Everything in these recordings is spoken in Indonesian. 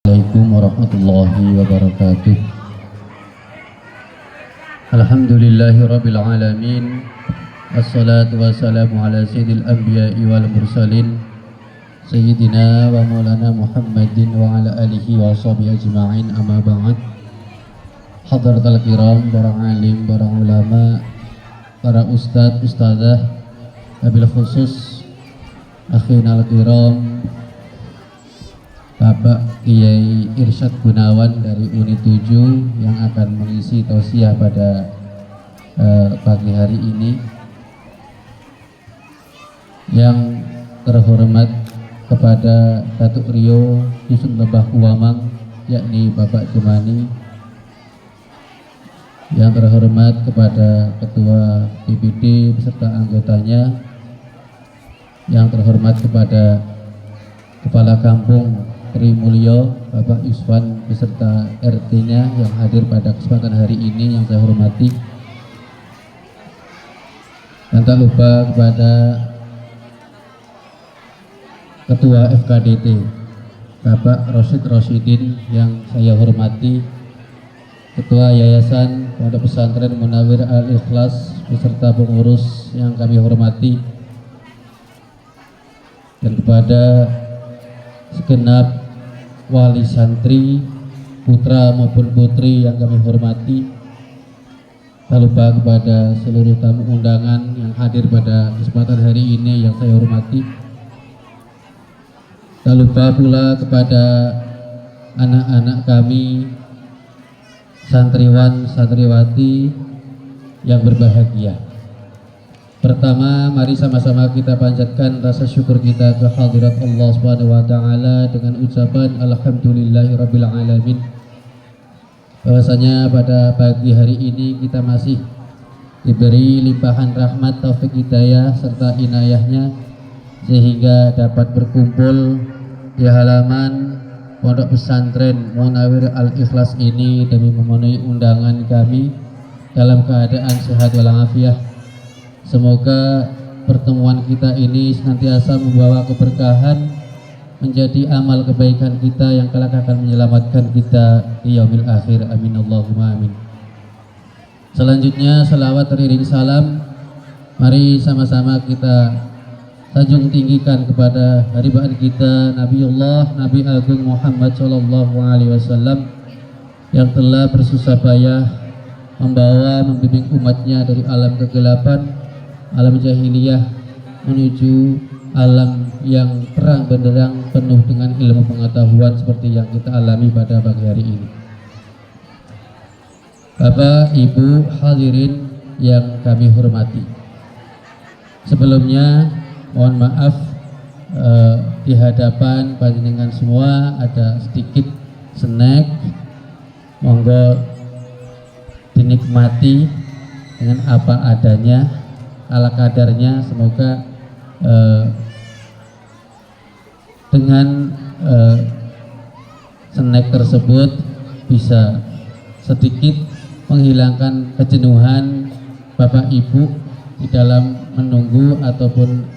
Assalamualaikum warahmatullahi wabarakatuh. Alhamdulillahi rabbil alamin. Assalatu wassalamu ala sayyidil anbiya'i wal mursalin Sayyidina wa maulana Muhammadin wa ala alihi wa sahbihi ajma'in, amma ba'd. Hadratal kiram, para alim, para ulama, para ustadz, ustadzah, wabil khusus akhinal kiram Bapak Kiai Irsyad Gunawan dari Unit 7 yang akan mengisi tausiah pada pagi hari ini. Yang terhormat kepada Datuk Rio Dusun Lebah Kuwamang, yakni Bapak Jumani. Yang terhormat kepada Ketua DPD beserta anggotanya. Yang terhormat kepada Kepala Kampung Tri Mulyo Bapak Yuswan beserta RT-nya yang hadir pada kesempatan hari ini yang saya hormati. Dan tak lupa kepada Ketua FKDT Bapak Rosid Rosidin yang saya hormati, Ketua Yayasan Pondok Pesantren Munawir Al-Ikhlas beserta pengurus yang kami hormati, dan kepada segenap wali santri putra maupun putri yang kami hormati. Tak lupa kepada seluruh tamu undangan yang hadir pada kesempatan hari ini yang saya hormati. Tak lupa pula kepada anak-anak kami, santriwan santriwati yang berbahagia. Pertama, mari sama-sama kita panjatkan rasa syukur kita ke hadirat Allah Subhanahu wa taala dengan ucapan alhamdulillahirabbil alamin. Bahwasanya pada pagi hari ini kita masih diberi limpahan rahmat, taufik, hidayah serta inayahnya sehingga dapat berkumpul di halaman Pondok Pesantren Munawir Al-Ikhlas ini demi memenuhi undangan kami dalam keadaan sehat walafiat. Semoga pertemuan kita ini senantiasa membawa keberkahan, menjadi amal kebaikan kita yang kelak akan menyelamatkan kita di yaumil akhir. Amin Allahumma amin. Selanjutnya salawat teriring salam, mari sama-sama kita sanjung tinggikan kepada haribaan kita Nabiullah Nabi Agung Muhammad Sallallahu Alaihi Wasallam yang telah bersusah payah membimbing umatnya dari alam kegelapan, alam jahiliyah menuju alam yang terang benderang penuh dengan ilmu pengetahuan seperti yang kita alami pada pagi hari ini. Bapak, Ibu, hadirin yang kami hormati, sebelumnya mohon maaf di hadapan panjenengan semua ada sedikit snack, monggo dinikmati dengan apa adanya, ala kadarnya. Semoga dengan snack tersebut bisa sedikit menghilangkan kejenuhan Bapak Ibu di dalam menunggu ataupun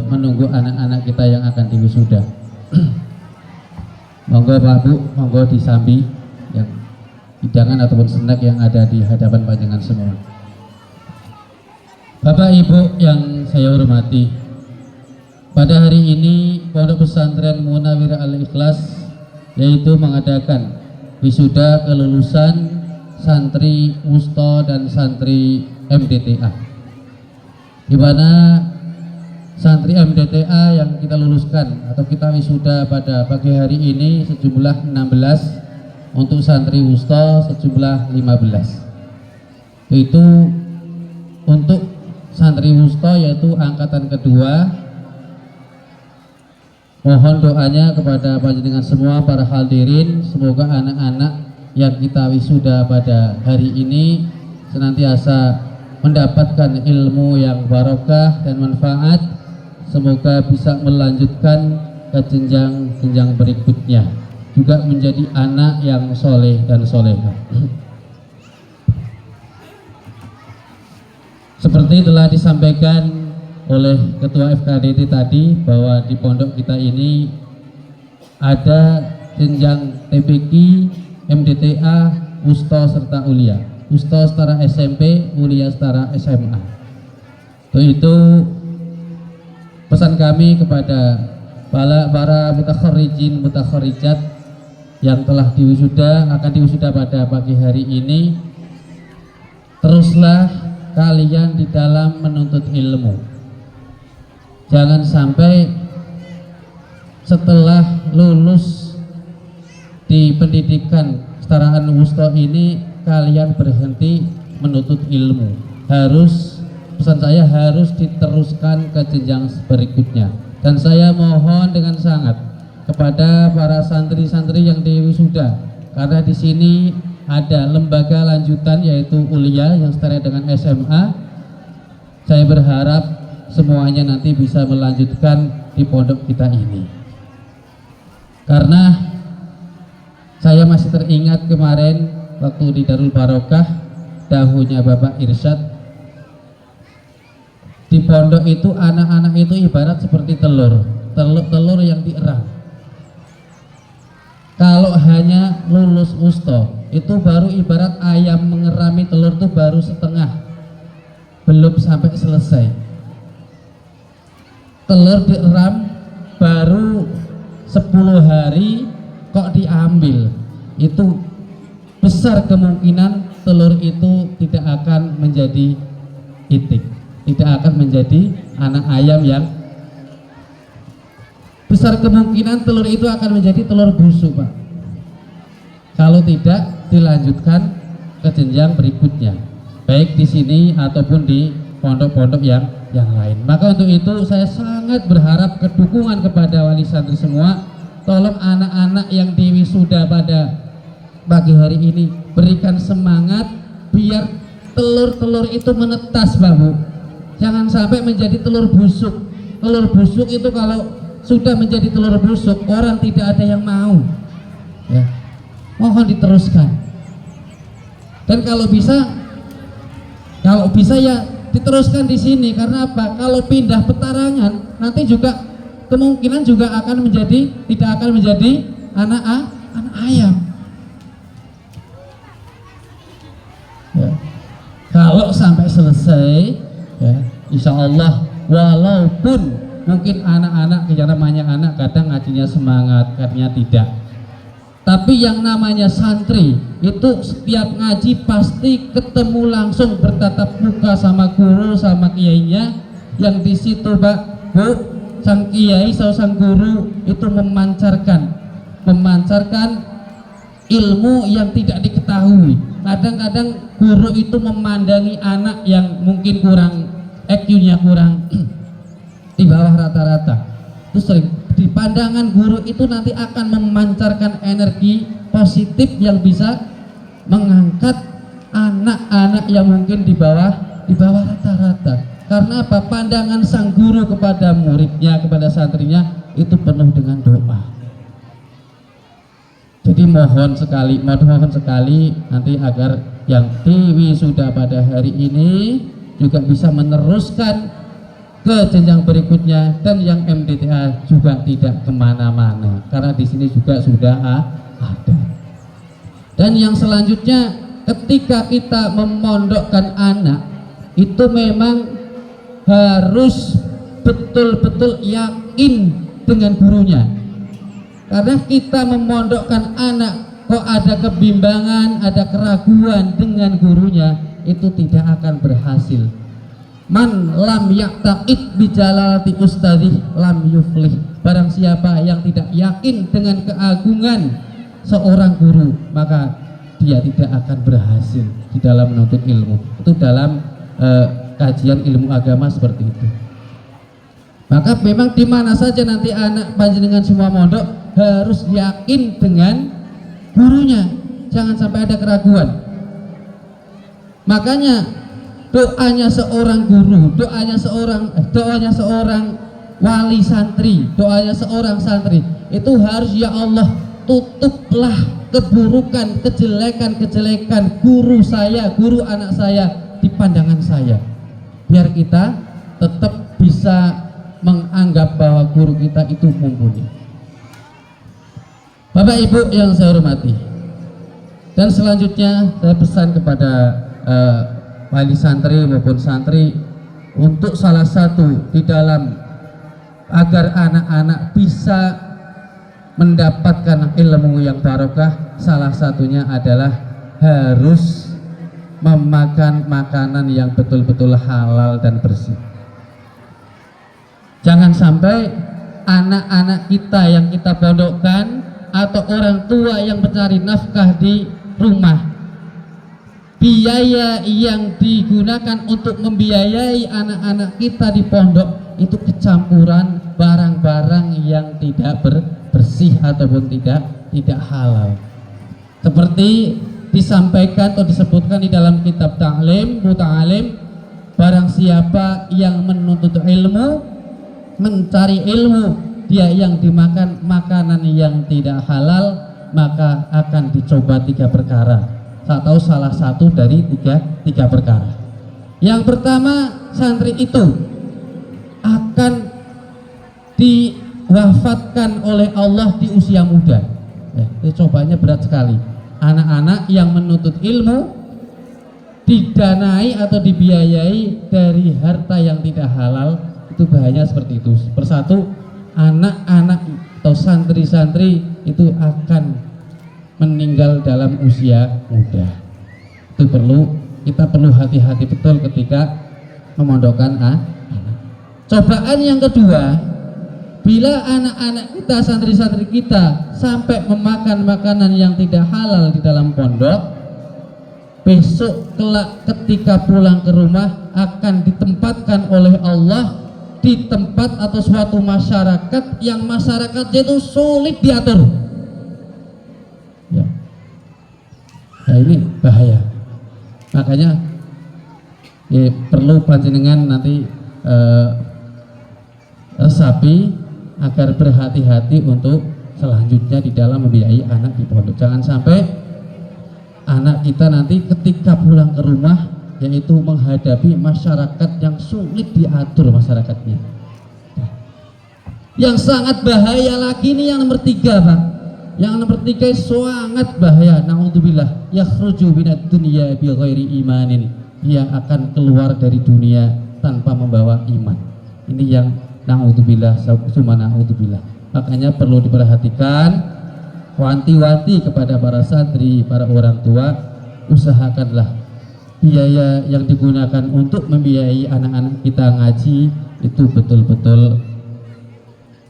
menunggu anak-anak kita yang akan diwisuda. Monggo Pak Bu, monggo disambi yang hidangan ataupun snack yang ada di hadapan panjenengan semua. Bapak Ibu yang saya hormati, pada hari ini Pondok Pesantren Munawir Al-Ikhlas yaitu mengadakan wisuda kelulusan santri Wusto dan santri MDTA, di mana santri MDTA yang kita luluskan atau kita wisuda pada pagi hari ini sejumlah 16, untuk santri Wusto sejumlah 15. Itu untuk santri Wusto yaitu angkatan kedua. Mohon doanya kepada panjenengan semua para hadirin, semoga anak-anak yang kita wisuda pada hari ini senantiasa mendapatkan ilmu yang barokah dan manfaat. Semoga bisa melanjutkan ke jenjang-jenjang berikutnya, juga menjadi anak yang soleh dan solehah. Seperti telah disampaikan oleh Ketua FKDT tadi, bahwa di pondok kita ini ada jenjang TPQ, MDTA, Usto serta Ulia. Usto setara SMP, Ulia setara SMA. Itu pesan kami kepada para mutakharijin mutakharijat yang telah diwisuda, akan diwisuda pada pagi hari ini. Teruslah kalian di dalam menuntut ilmu. Jangan sampai setelah lulus di pendidikan kesetaraan wusta ini kalian berhenti menuntut ilmu. Pesan saya harus diteruskan ke jenjang berikutnya. Dan saya mohon dengan sangat kepada para santri-santri yang diwisuda, karena di sini ada lembaga lanjutan yaitu Ulia yang setara dengan SMA. Saya berharap semuanya nanti bisa melanjutkan di pondok kita ini. Karena saya masih teringat kemarin waktu di Darul Barokah, dahulunya Bapak Irsyad, di pondok itu anak-anak itu ibarat seperti telur yang dierang. Kalau hanya lulus wusta itu baru ibarat ayam mengerami telur itu baru setengah, belum sampai selesai. Telur dieram baru 10 hari kok diambil, itu besar kemungkinan telur itu tidak akan menjadi itik, tidak akan menjadi anak ayam yang besar kemungkinan telur itu akan menjadi telur busuk, Pak, kalau tidak dilanjutkan ke jenjang berikutnya, baik di sini ataupun di pondok-pondok yang lain. Maka untuk itu saya sangat berharap kedukungan kepada wali santri semua. Tolong anak-anak yang diwisuda pada pagi hari ini berikan semangat biar telur-telur itu menetas, Pak Bu. Jangan sampai menjadi telur busuk. Telur busuk itu kalau sudah menjadi telur busuk, orang tidak ada yang mau. Ya. Mohon diteruskan. Dan kalau bisa ya diteruskan di sini. Karena apa? Kalau pindah petarangan nanti juga kemungkinan juga tidak akan menjadi anak ayam. Ya. Kalau sampai selesai, ya, insya Allah, walaupun mungkin anak-anak, yang namanya anak kadang ngajinya semangat, kadangnya tidak. Tapi yang namanya santri itu setiap ngaji pasti ketemu langsung, bertatap muka sama guru, sama kiainya. Yang di situ, Pak Bu, sang kiai, sang guru itu memancarkan ilmu yang tidak diketahui. Kadang-kadang guru itu memandangi anak yang mungkin kurang IQ-nya kurang di bawah rata-rata. Terus sering di pandangan guru itu nanti akan memancarkan energi positif yang bisa mengangkat anak-anak yang mungkin di bawah rata-rata. Karena apa? Pandangan sang guru kepada muridnya, kepada santrinya itu penuh dengan doa. Jadi mohon sekali nanti agar yang diwisuda pada hari ini juga bisa meneruskan ke jenjang berikutnya, dan yang MDTA juga tidak kemana-mana karena di sini juga sudah ada. Dan yang selanjutnya, ketika kita memondokkan anak itu memang harus betul-betul yakin dengan gurunya. Karena kita memondokkan anak kok ada kebimbangan, ada keraguan dengan gurunya, itu tidak akan berhasil. Man lam yaqta'id bijalalati ustadih lam yuflih. Barang siapa yang tidak yakin dengan keagungan seorang guru, maka dia tidak akan berhasil di dalam menuntut ilmu. Itu dalam kajian ilmu agama seperti itu. Maka memang di mana saja nanti anak panjenengan semua mondok harus yakin dengan gurunya, jangan sampai ada keraguan. Makanya doanya seorang guru, doanya seorang wali santri, doanya seorang santri itu harus, ya Allah, tutuplah keburukan, kejelekan guru saya, guru anak saya di pandangan saya, biar kita tetap bisa menganggap bahwa guru kita itu mumpuni. Bapak Ibu yang saya hormati, dan selanjutnya saya pesan kepada wali santri maupun santri untuk salah satu di dalam agar anak-anak bisa mendapatkan ilmu yang barokah, salah satunya adalah harus memakan makanan yang betul-betul halal dan bersih. Jangan sampai anak-anak kita yang kita pondokkan atau orang tua yang mencari nafkah di rumah, biaya yang digunakan untuk membiayai anak-anak kita di pondok itu kecampuran barang-barang yang tidak bersih ataupun tidak halal. Seperti disampaikan atau disebutkan di dalam kitab Ta'lim, Muta'alim, barang siapa yang menuntut ilmu, mencari ilmu, dia yang dimakan makanan yang tidak halal, maka akan dicoba 3 perkara atau salah satu dari tiga perkara. Yang pertama, santri itu akan diwafatkan oleh Allah di usia muda. Itu cobanya berat sekali. Anak-anak yang menuntut ilmu didanai atau dibiayai dari harta yang tidak halal, itu bahaya seperti itu. Persatu, anak-anak atau santri-santri itu akan meninggal dalam usia muda. Itu kita perlu hati-hati betul ketika memondokkan anak. Cobaan yang kedua, bila anak-anak kita, santri-santri kita sampai memakan makanan yang tidak halal di dalam pondok, besok kelak ketika pulang ke rumah akan ditempatkan oleh Allah di tempat atau suatu masyarakat yang masyarakatnya itu sulit diatur. Ya. Nah, ini bahaya. Makanya perlu panjenengan nanti sapi agar berhati-hati untuk selanjutnya di dalam membiayai anak di pondok. Jangan sampai anak kita nanti ketika pulang ke rumah yaitu menghadapi masyarakat yang sulit diatur masyarakatnya. Yang sangat bahaya lagi ini yang nomor 3, Pak. Yang nomor 3 sangat bahaya. Naudzubillah, yakhruju minad dunya bi ghairi imanin. Dia akan keluar dari dunia tanpa membawa iman. Ini yang naudzubillah, summa naudzubillah. Makanya perlu diperhatikan, wanti-wanti kepada para santri, para orang tua, usahakanlah biaya yang digunakan untuk membiayai anak-anak kita ngaji itu betul-betul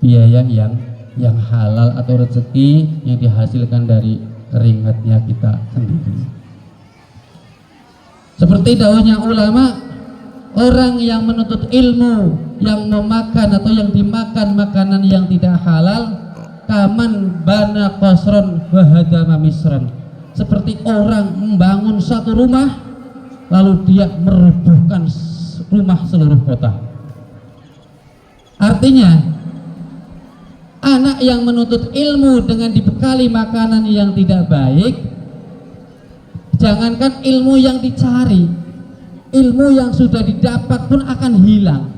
biaya yang halal atau rezeki yang dihasilkan dari keringatnya kita sendiri. Seperti dawuhnya ulama, orang yang menuntut ilmu yang memakan atau yang dimakan makanan yang tidak halal, kaman bana qasron wa hadama misran, seperti orang membangun satu rumah lalu dia merubuhkan rumah seluruh kota. Artinya anak yang menuntut ilmu dengan dibekali makanan yang tidak baik, jangankan ilmu yang dicari, ilmu yang sudah didapat pun akan hilang.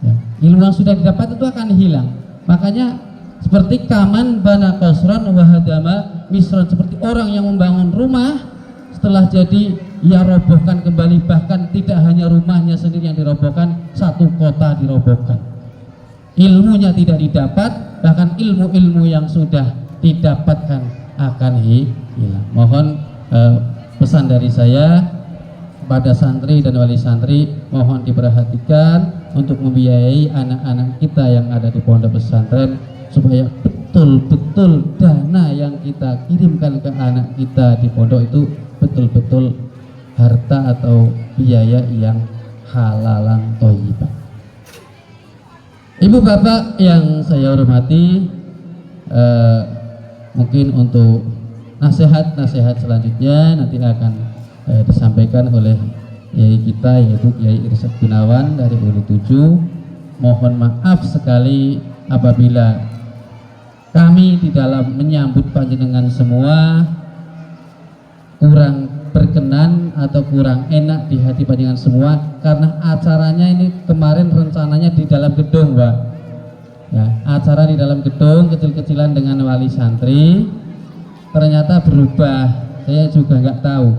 Ya, ilmu yang sudah didapat itu akan hilang. Makanya seperti kaman bana qasran wa hadama misran, seperti orang yang membangun rumah setelah jadi ia robohkan kembali, bahkan tidak hanya rumahnya sendiri yang dirobohkan, satu kota dirobohkan. Ilmunya tidak didapat, bahkan ilmu-ilmu yang sudah didapatkan akan hilang. Mohon pesan dari saya kepada santri dan wali santri, mohon diperhatikan untuk membiayai anak-anak kita yang ada di pondok pesantren supaya betul-betul dana yang kita kirimkan ke anak kita di pondok itu betul-betul harta atau biaya yang halalan thayyibah. Ibu bapak yang saya hormati, mungkin untuk nasihat-nasihat selanjutnya nanti akan disampaikan oleh Yai kita, yaitu Yai Irsyad Gunawan dari Uli 7. Mohon maaf sekali apabila kami di dalam menyambut panjenengan semua kurang berkenan atau kurang enak di hati panjenengan semua, karena acaranya ini kemarin rencananya di dalam gedung, Pak. Ya, acara di dalam gedung kecil-kecilan dengan wali santri ternyata berubah. Saya juga nggak tahu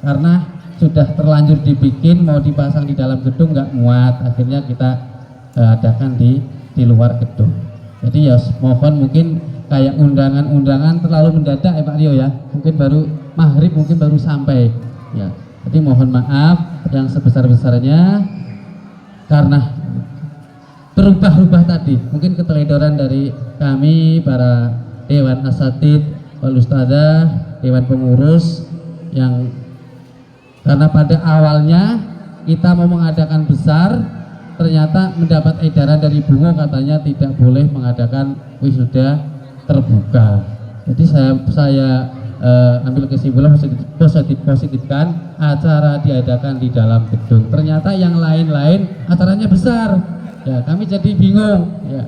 karena sudah terlanjur dibikin mau dipasang di dalam gedung nggak muat, akhirnya kita adakan di luar gedung. Jadi ya mohon mungkin kayak undangan-undangan terlalu mendadak ya Pak Rio ya, mungkin baru maghrib mungkin baru sampai ya. Jadi mohon maaf yang sebesar-besarnya karena berubah-ubah tadi, mungkin keteledoran dari kami para Dewan Asatid, wal Ustadzah, Dewan Pengurus yang karena pada awalnya kita mau mengadakan besar, ternyata mendapat edaran dari Bungo katanya tidak boleh mengadakan wisuda terbuka. Jadi saya ambil kesimpulan positifkan acara diadakan di dalam gedung. Ternyata yang lain-lain acaranya besar. Ya, kami jadi bingung. Ya.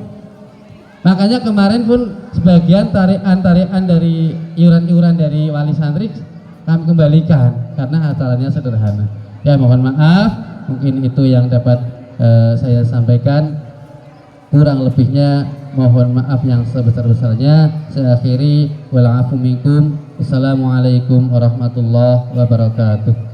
Makanya kemarin pun sebagian tarian dari iuran-iuran dari wali santri kami kembalikan karena acaranya sederhana. Ya mohon maaf, mungkin itu yang dapat saya sampaikan. Kurang lebihnya mohon maaf yang sebesar-besarnya. Saya akhiri, wal afu minkum. Assalamualaikum warahmatullahi wabarakatuh.